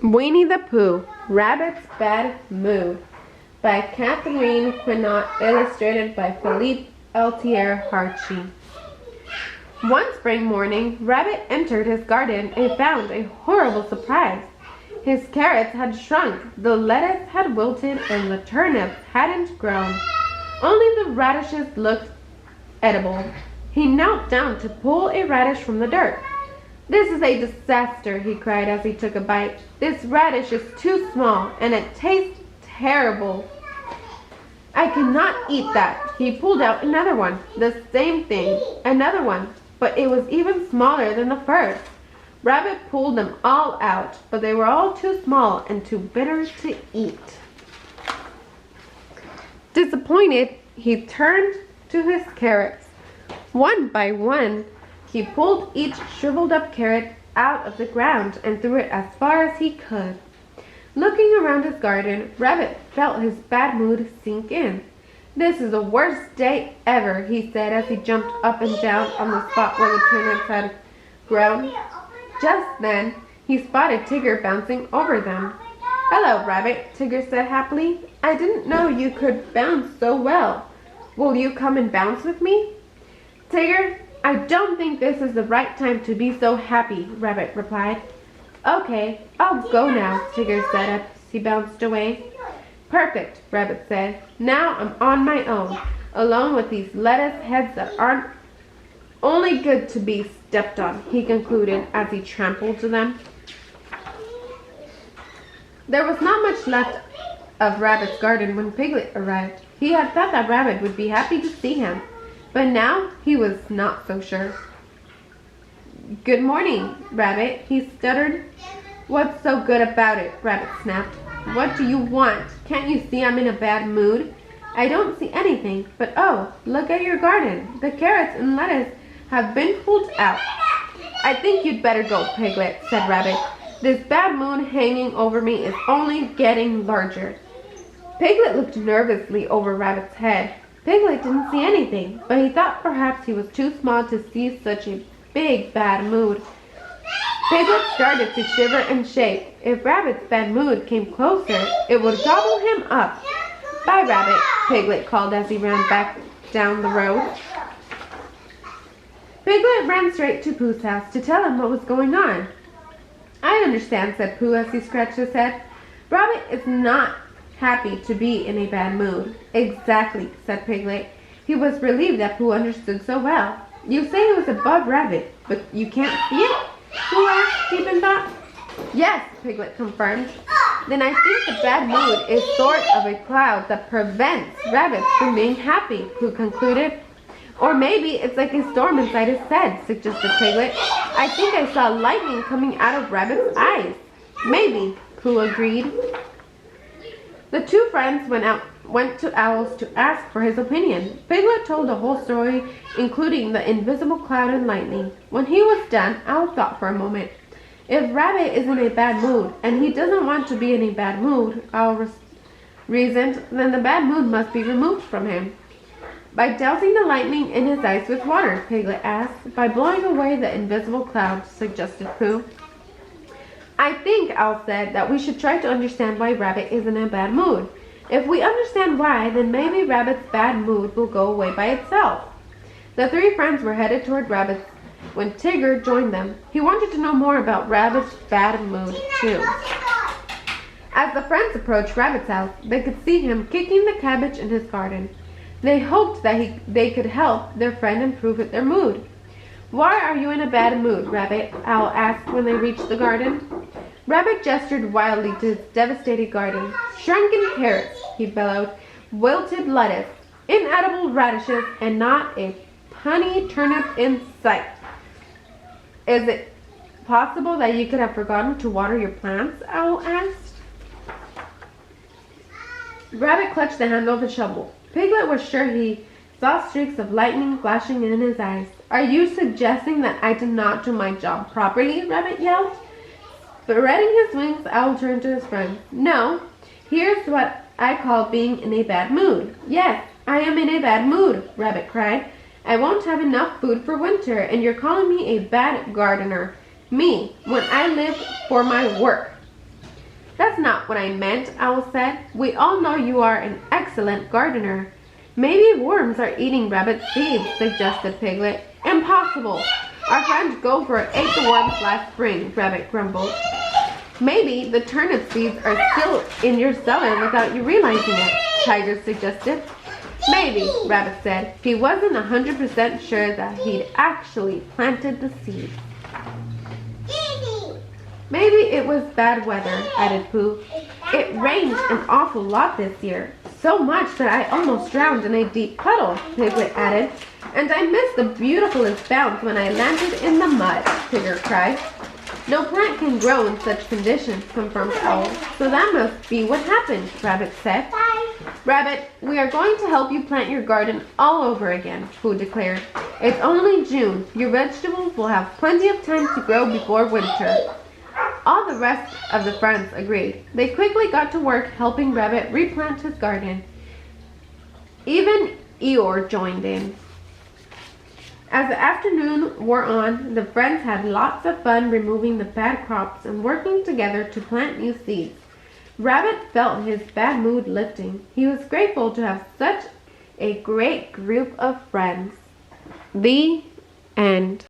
Winnie the Pooh, Rabbit's Bad Mood by Catherine QUENOT, illustrated by Philippe HARCHY. One spring morning, Rabbit entered his garden and found a horrible surprise. His carrots had shrunk, the lettuce had wilted, and the turnips hadn't grown. Only the radishes looked edible. He knelt down to pull a radish from the dirt. "This is a disaster," he cried as he took a bite. "This radish is too small, and it tastes terrible. I cannot eat that." He pulled out another one. The same thing. Another one, but it was even smaller than the first. Rabbit pulled them all out, but they were all too small and too bitter to eat. Disappointed, he turned to his carrots. One by one, he pulled each shriveled up carrot out of the ground and threw it as far as he could. Looking around his garden, Rabbit felt his bad mood sink in. "This is the worst day ever," he said as he jumped up and down on the spot where the turnips had grown. Just then, he spotted Tigger bouncing over them. "Hello, Rabbit," Tigger said happily. "I didn't know you could bounce so well. Will you come and bounce with me?" "Tigger, I don't think this is the right time to be so happy," Rabbit replied. "Okay, I'll go now," Tigger said as he bounced away. "Perfect," Rabbit said. "Now I'm on my own, alone with these lettuce heads that aren't only good to be stepped on," he concluded as he trampled to them. There was not much left of Rabbit's garden when Piglet arrived. He had thought that Rabbit would be happy to see him, but now he was not so sure. "Good morning, Rabbit," he stuttered. "What's so good about it?" Rabbit snapped. "What do you want? Can't you see I'm in a bad mood?" "I don't see anything, but oh, look at your garden. The carrots and lettuce have been pulled out." "I think you'd better go, Piglet," said Rabbit. "This bad mood hanging over me is only getting larger." Piglet looked nervously over Rabbit's head. Piglet didn't see anything, but he thought perhaps he was too small to see such a big bad mood. Piglet started to shiver and shake. If Rabbit's bad mood came closer, it would gobble him up. "Bye, Rabbit," Piglet called as he ran back down the road. Piglet ran straight to Pooh's house to tell him what was going on. "I understand," said Pooh as he scratched his head. "Rabbit is not happy to be in a bad mood." "Exactly," said Piglet. He was relieved that Pooh understood so well. "You say it was above Rabbit, but you can't see it?" Pooh asked, deep in thought. "Yes," Piglet confirmed. "Then I think the bad mood is sort of a cloud that prevents Rabbit from being happy," Pooh concluded. "Or maybe it's like a storm inside his head," suggested Piglet. "I think I saw lightning coming out of Rabbit's eyes." "Maybe," Pooh agreed. The two friends went to Owl's to ask for his opinion. Piglet told the whole story, including the invisible cloud and lightning. When he was done, Owl thought for a moment. "If Rabbit is in a bad mood, and he doesn't want to be in a bad mood," Owl reasoned, "then the bad mood must be removed from him." "By dousing the lightning in his eyes with water," Piglet asked. "By blowing away the invisible cloud," suggested Pooh. "I think," Owl said, "that we should try to understand why Rabbit is in a bad mood. If we understand why, then maybe Rabbit's bad mood will go away by itself." The three friends were headed toward Rabbit's when Tigger joined them. He wanted to know more about Rabbit's bad mood, too. As the friends approached Rabbit's house, they could see him kicking the cabbage in his garden. They hoped that they could help their friend improve their mood. "Why are you in a bad mood, Rabbit?" Owl asked when they reached the garden. Rabbit gestured wildly to his devastated garden. "Shrunken carrots," he bellowed, "wilted lettuce, inedible radishes, and not a punny turnip in sight." "Is it possible that you could have forgotten to water your plants?" Owl asked. Rabbit clutched the handle of the shovel. Piglet was sure he saw streaks of lightning flashing in his eyes. "Are you suggesting that I did not do my job properly?" Rabbit yelled. Spreading his wings, Owl turned to his friend. "No, here's what I call being in a bad mood." "Yes, I am in a bad mood," Rabbit cried. "I won't have enough food for winter, and you're calling me a bad gardener. Me, when I live for my work." That's not what I meant, Owl said. We all know you are an excellent gardener. Maybe worms are eating rabbit seeds, suggested Piglet. Impossible. Our friend Gopher ate the worms last spring, Rabbit grumbled. Maybe the turnip seeds are still in your cellar without you realizing it, Tiger suggested. Maybe, Rabbit said. He wasn't 100% sure that he'd actually planted the seeds. Maybe it was bad weather, added Pooh. It rained an awful lot this year. So much that I almost drowned in a deep puddle, Piglet added. And I missed the beautifulest bounce when I landed in the mud, Tigger cried. No plant can grow in such conditions, confirmed Owl. So that must be what happened, Rabbit said. Rabbit, we are going to help you plant your garden all over again, Pooh declared. It's only June. Your vegetables will have plenty of time to grow before winter. All the rest of the friends agreed. They quickly got to work helping Rabbit replant his garden. Even Eeyore joined in. As the afternoon wore on, the friends had lots of fun removing the bad crops and working together to plant new seeds. Rabbit felt his bad mood lifting. He was grateful to have such a great group of friends. The end.